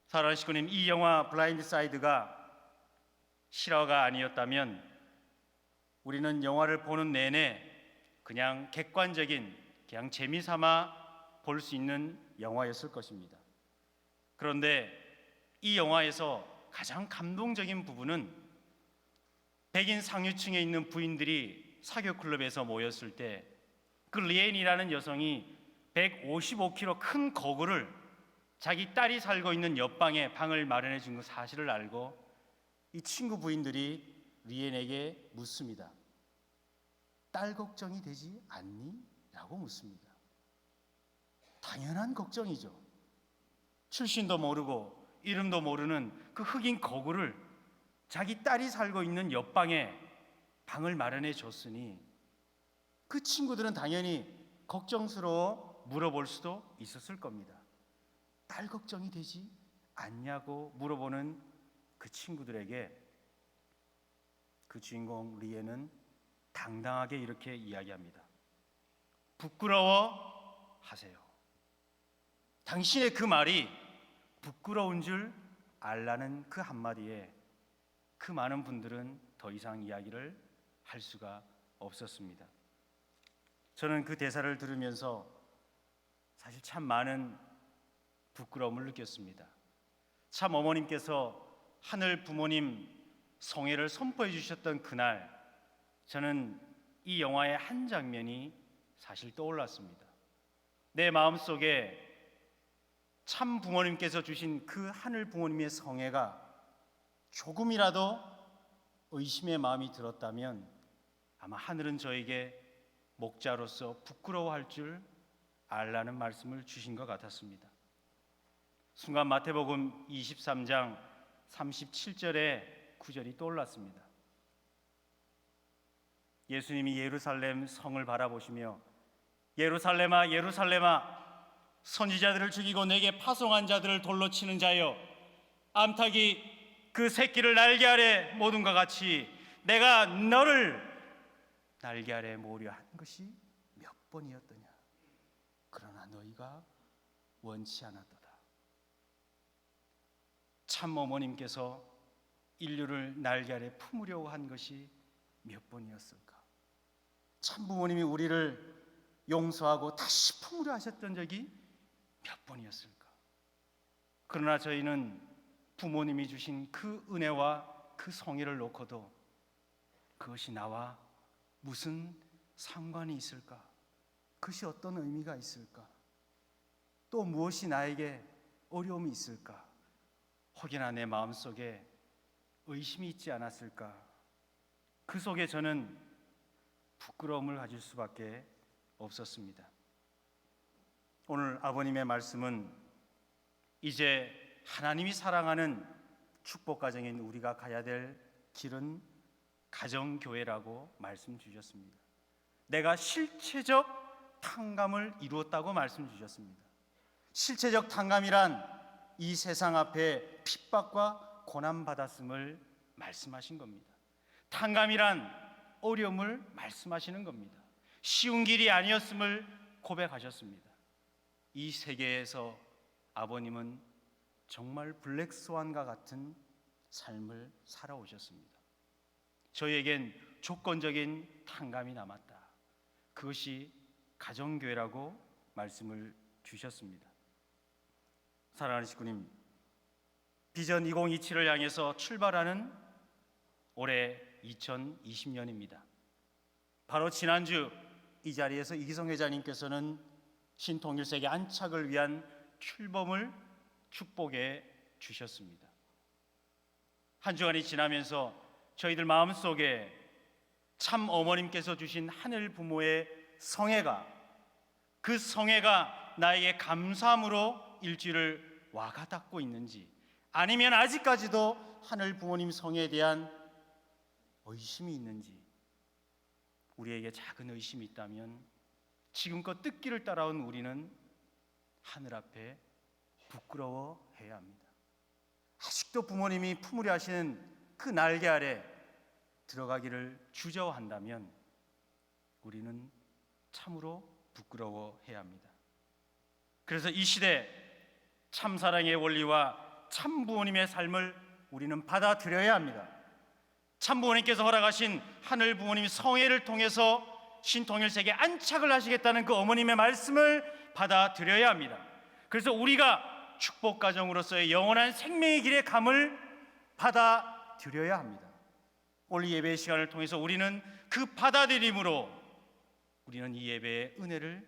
사랑하는 식구님, 이 영화 블라인드 사이드가 실화가 아니었다면 우리는 영화를 보는 내내 그냥 객관적인, 그냥 재미삼아 볼 수 있는 영화였을 것입니다. 그런데 이 영화에서 가장 감동적인 부분은 백인 상류층에 있는 부인들이 사교 클럽에서 모였을 때 그 리엔이라는 여성이 155kg 큰 거구를 자기 딸이 살고 있는 옆방에 방을 마련해 준 그 사실을 알고 이 친구 부인들이 리엔에게 묻습니다. 딸 걱정이 되지 않니? 라고 묻습니다. 당연한 걱정이죠. 출신도 모르고 이름도 모르는 그 흑인 거구를 자기 딸이 살고 있는 옆방에 방을 마련해 줬으니 그 친구들은 당연히 걱정스러워 물어볼 수도 있었을 겁니다. 딸 걱정이 되지 않냐고 물어보는 그 친구들에게 그 주인공 리에는 당당하게 이렇게 이야기합니다. 부끄러워 하세요. 당신의 그 말이 부끄러운 줄 알라는 그 한마디에 그 많은 분들은 더 이상 이야기를 할 수가 없었습니다. 저는 그 대사를 들으면서 사실 참 많은 부끄러움을 느꼈습니다. 참 어머님께서 하늘 부모님 성회를 선포해 주셨던 그날 저는 이 영화의 한 장면이 사실 떠올랐습니다. 내 마음속에 참 부모님께서 주신 그 하늘 부모님의 성회가 조금이라도 의심의 마음이 들었다면 아마 하늘은 저에게 목자로서 부끄러워할 줄 알라는 말씀을 주신 것 같았습니다. 순간 마태복음 23장 37절의 구절이 떠올랐습니다. 예수님이 예루살렘 성을 바라보시며 예루살렘아 예루살렘아 선지자들을 죽이고 내게 파송한 자들을 돌로 치는 자여 암탉이 그 새끼를 날개 아래 모든과 같이 내가 너를 날개 아래 모으려 한 것이 몇 번이었더냐. 그러나 너희가 원치 않았도다. 참 어머님께서 인류를 날개 아래 품으려고 한 것이 몇 번이었을까? 참 부모님이 우리를 용서하고 다시 품으려 하셨던 적이 몇 번이었을까? 그러나 저희는 부모님이 주신 그 은혜와 그 성의를 놓고도 그것이 나와 무슨 상관이 있을까? 그것이 어떤 의미가 있을까? 또 무엇이 나에게 어려움이 있을까? 혹여나 내 마음속에 의심이 있지 않았을까? 그 속에 저는 부끄러움을 가질 수밖에 없었습니다. 오늘 아버님의 말씀은 이제 하나님이 사랑하는 축복 가정인 우리가 가야 될 길은 가정교회라고 말씀 주셨습니다. 내가 실체적 탕감을 이루었다고 말씀 주셨습니다. 실체적 탕감이란 이 세상 앞에 핍박과 고난받았음을 말씀하신 겁니다. 탕감이란 어려움을 말씀하시는 겁니다. 쉬운 길이 아니었음을 고백하셨습니다. 이 세계에서 아버님은 정말 블랙스완과 같은 삶을 살아오셨습니다. 저희에겐 조건적인 탕감이 남았다. 그것이 가정교회라고 말씀을 주셨습니다. 사랑하는 식구님, 비전 2027을 향해서 출발하는 올해 2020년입니다. 바로 지난주 이 자리에서 이기성 회장님께서는 신통일세계 안착을 위한 출범을 축복해 주셨습니다. 한 주간이 지나면서 저희들 마음속에 참 어머님께서 주신 하늘 부모의 성애가, 그 성애가 나에게 감사함으로 일주일을 와가닿고 있는지, 아니면 아직까지도 하늘 부모님 성애에 대한 의심이 있는지, 우리에게 작은 의심이 있다면 지금껏 뜻길을 따라온 우리는 하늘 앞에 부끄러워해야 합니다. 아직도 부모님이 품으려 하시는 그 날개 아래 들어가기를 주저한다면 우리는 참으로 부끄러워해야 합니다. 그래서 이 시대 참사랑의 원리와 참 부모님의 삶을 우리는 받아들여야 합니다. 참 부모님께서 허락하신 하늘 부모님 성애를 통해서 신통일세계 안착을 하시겠다는 그 어머님의 말씀을 받아들여야 합니다. 그래서 우리가 축복 가정으로서의 영원한 생명의 길의 감을 받아들여야 합니다. 오늘 예배의 시간을 통해서 우리는 그 받아들임으로 우리는 이 예배의 은혜를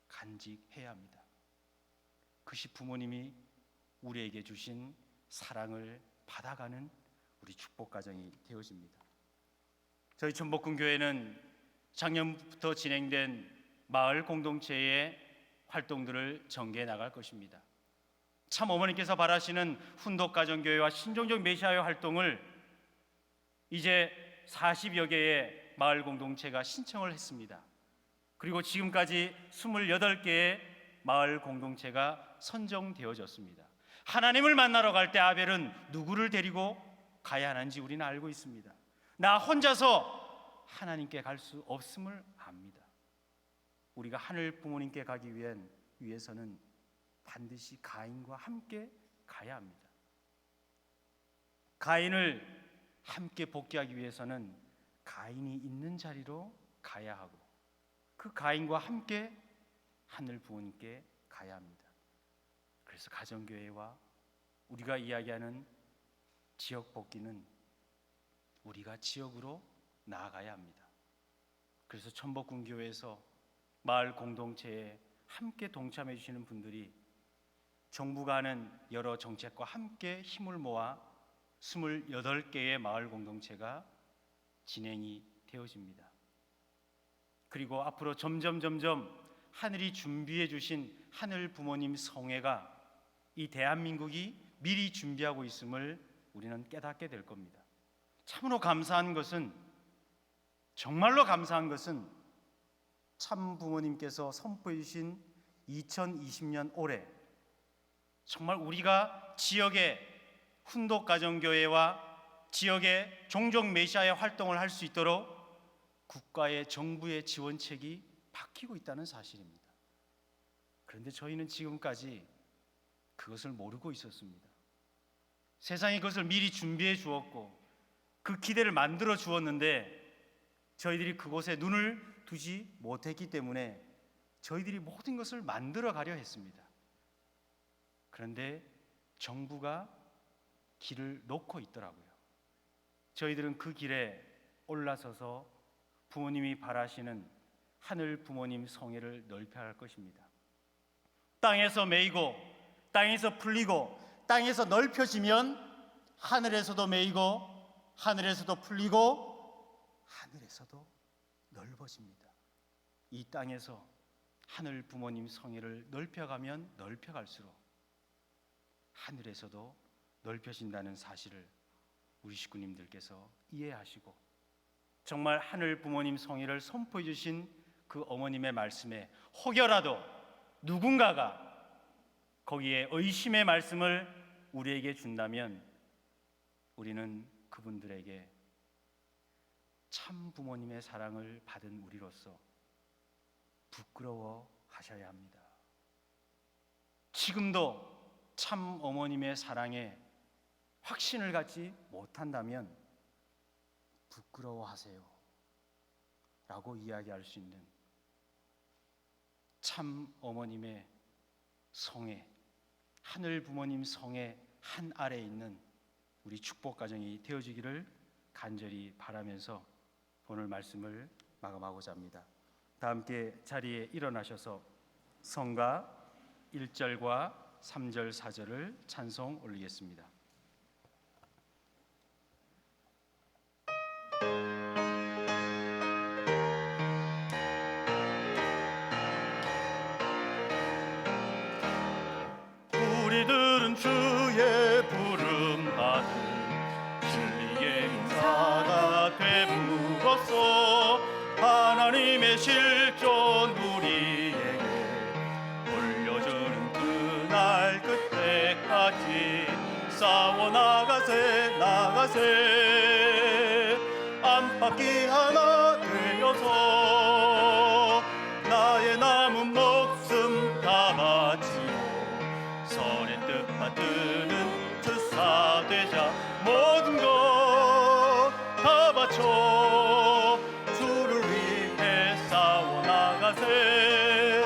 간직해야 합니다. 그것이 부모님이 우리에게 주신 사랑을 받아가는 우리 축복 가정이 되어집니다. 저희 전복궁교회는 작년부터 진행된 마을 공동체의 활동들을 전개해 나갈 것입니다. 참 어머니께서 바라시는 훈독 가정교회와 신종적 메시아의 활동을 이제 40여 개의 마을 공동체가 신청을 했습니다. 그리고 지금까지 28개의 마을 공동체가 선정되어졌습니다. 하나님을 만나러 갈 때 아벨은 누구를 데리고 가야 하는지 우리는 알고 있습니다. 나 혼자서 하나님께 갈 수 없음을 압니다. 우리가 하늘 부모님께 가기 위해서는 반드시 가인과 함께 가야 합니다. 가인을 함께 복귀하기 위해서는 가인이 있는 자리로 가야 하고 그 가인과 함께 하늘 부모님께 가야 합니다. 그래서 가정교회와 우리가 이야기하는 지역 복귀는 우리가 지역으로 나아가야 합니다. 그래서 천복궁교회에서 마을 공동체에 함께 동참해 주시는 분들이 정부가 하는 여러 정책과 함께 힘을 모아 28개의 마을 공동체가 진행이 되어집니다. 그리고 앞으로 점점 하늘이 준비해 주신 하늘 부모님 성회가 이 대한민국이 미리 준비하고 있음을 우리는 깨닫게 될 겁니다. 참으로 감사한 것은, 정말로 감사한 것은 참 부모님께서 선포해 주신 2020년 올해 정말 우리가 지역의 훈독가정교회와 지역의 종족 메시아의 활동을 할 수 있도록 국가의 정부의 지원책이 바뀌고 있다는 사실입니다. 그런데 저희는 지금까지 그것을 모르고 있었습니다. 세상이 그것을 미리 준비해 주었고 그 기대를 만들어 주었는데 저희들이 그곳에 눈을 두지 못했기 때문에 저희들이 모든 것을 만들어 가려 했습니다. 그런데 정부가 길을 놓고 있더라고요. 저희들은 그 길에 올라서서 부모님이 바라시는 하늘 부모님 성회를 넓혀야 할 것입니다. 땅에서 메이고 땅에서 풀리고 땅에서 넓혀지면 하늘에서도 메이고 하늘에서도 풀리고 하늘에서도 넓어집니다. 이 땅에서 하늘 부모님 성회를 넓혀가면 넓혀갈수록 하늘에서도 넓혀진다는 사실을 우리 식구님들께서 이해하시고 정말 하늘 부모님 성회를 선포해 주신 그 어머님의 말씀에 혹여라도 누군가가 거기에 의심의 말씀을 우리에게 준다면 우리는 그분들에게 참 부모님의 사랑을 받은 우리로서 부끄러워 하셔야 합니다. 지금도 참 어머님의 사랑에 확신을 갖지 못한다면 부끄러워하세요 라고 이야기할 수 있는 참 어머님의 성에, 하늘 부모님 성의 한 아래에 있는 우리 축복 가정이 되어지기를 간절히 바라면서 오늘 말씀을 마감하고자 합니다. 다 함께 자리에 일어나셔서 성가 1절과 3절 4절을 찬송 올리겠습니다. 우리들은 주의 부름 받은 진리의 인사가 됨으로써 하나님의 실존 우리에게 올려주는 그날 그때까지 싸워 나가세 안팎이 하나 되어서 나의 남은 목숨 다 바치고 선의 뜻 받드는 특사 되자 모든 것 다 바쳐 주를 위해 싸워 나가세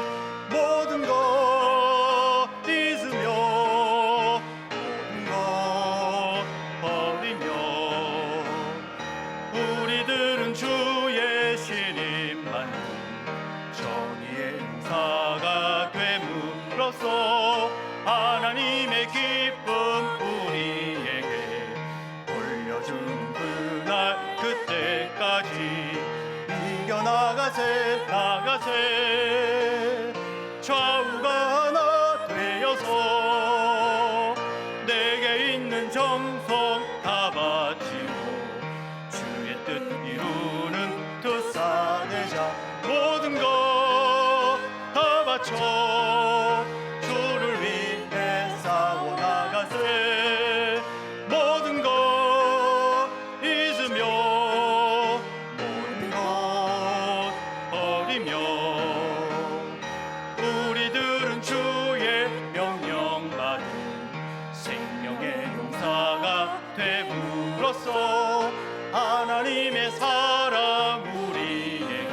모든 것 잊으며 모든 것 버리며 우리들은 주의 신임 받는 정의의 용사가 됨으로써 하나님의 기쁨 우리에게 올려주는 그날 그때까지 이겨나가세 좌우가 하나 되어서 내게 있는 정성 다 바치고 주의 뜻 이루는 특사 되자 모든 것 다 바쳐 주를 위해 싸워 나가세 모든 것 잊으며 모든 것 버리며 우리들은 주의 명령받은 생명의 용사가 됨으로써 하나님의 사랑 우리에게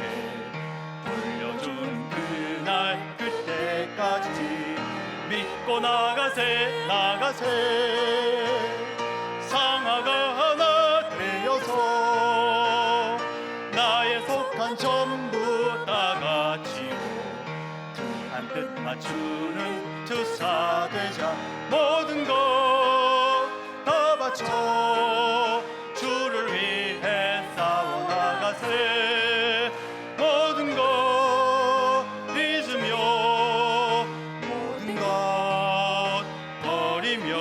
돌려준 그날 그때까지 믿고 나가세 상아가 하나 되어서 나의 속한 전부 다 가지고 그 한 뜻 맞추는 특사 되자 모든 것 다 바쳐 바쳐 주를 위해 싸워 나가세. 모든 것 잊으며 모든 것 버리며.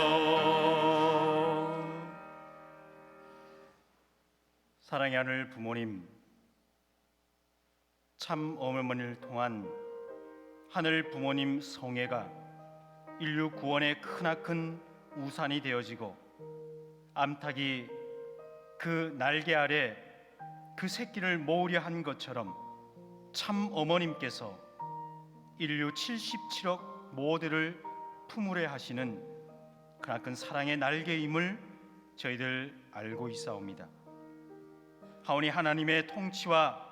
사랑의 하늘 부모님, 참 어머니를 통한 하늘 부모님 성애가 인류 구원의 크나큰 우산이 되어지고 암탉이 그 날개 아래 그 새끼를 모으려 한 것처럼 참 어머님께서 인류 77억 모두를 품으려 하시는 크나큰 사랑의 날개임을 저희들 알고 있사옵니다. 하오니 하나님의 통치와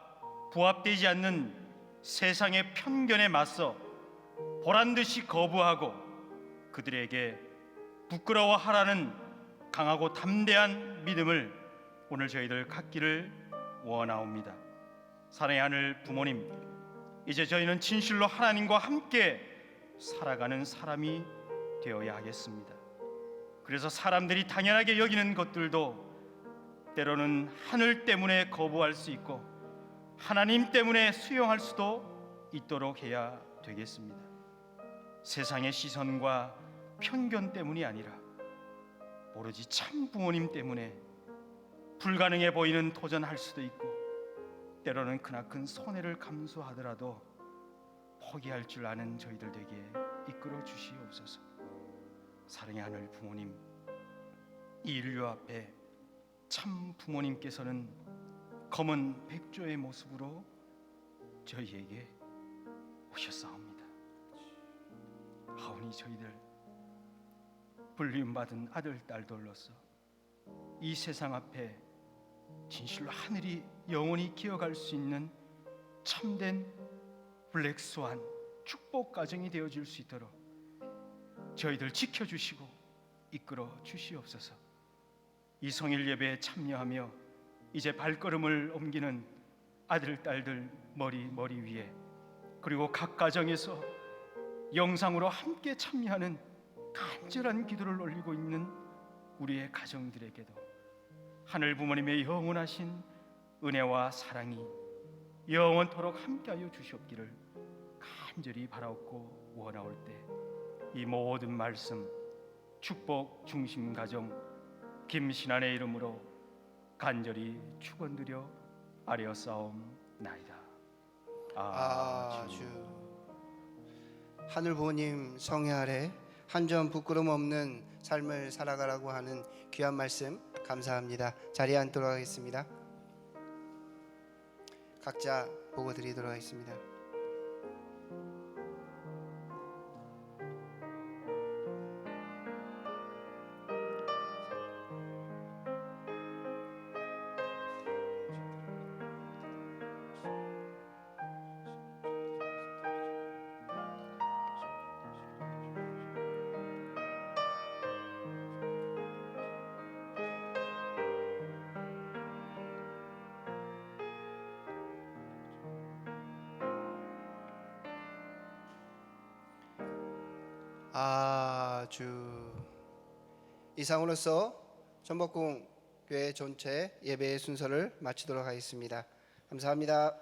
부합되지 않는 세상의 편견에 맞서 보란듯이 거부하고 그들에게 부끄러워하라는 강하고 담대한 믿음을 오늘 저희들 갖기를 원하옵니다. 사랑의 하늘 부모님, 이제 저희는 진실로 하나님과 함께 살아가는 사람이 되어야 하겠습니다. 그래서 사람들이 당연하게 여기는 것들도 때로는 하늘 때문에 거부할 수 있고 하나님 때문에 수용할 수도 있도록 해야 되겠습니다. 세상의 시선과 편견 때문이 아니라 오로지 참 부모님 때문에 불가능해 보이는 도전할 수도 있고 때로는 크나큰 손해를 감수하더라도 포기할 줄 아는 저희들 되게 이끌어 주시옵소서. 사랑의 하늘 부모님, 이 인류 앞에 참 부모님께서는 검은 백조의 모습으로 저희에게 오셨사옵니다. 하오니 저희들 불림받은 아들 딸들로서 이 세상 앞에 진실로 하늘이 영원히 기억할 수 있는 참된 블랙스완 축복 가정이 되어질 수 있도록 저희들 지켜주시고 이끌어 주시옵소서. 이 성일 예배에 참여하며 이제 발걸음을 옮기는 아들 딸들 머리 위에, 그리고 각 가정에서 영상으로 함께 참여하는 간절한 기도를 올리고 있는 우리의 가정들에게도 하늘 부모님의 영원하신 은혜와 사랑이 영원토록 함께하여 주시옵기를 간절히 바라옵고 원하올 때 이 모든 말씀 축복 중심 가정 김신환의 이름으로 간절히 축원드려 아뢰었사옵나이다. 아주. 하늘 부모님 성애 아래 한 점 부끄럼 없는 삶을 살아가라고 하는 귀한 말씀 감사합니다. 자리에 앉도록 하겠습니다. 각자 보고 드리도록 하겠습니다. 아주. 이상으로서 전복궁 교회 전체 예배의 순서를 마치도록 하겠습니다. 감사합니다.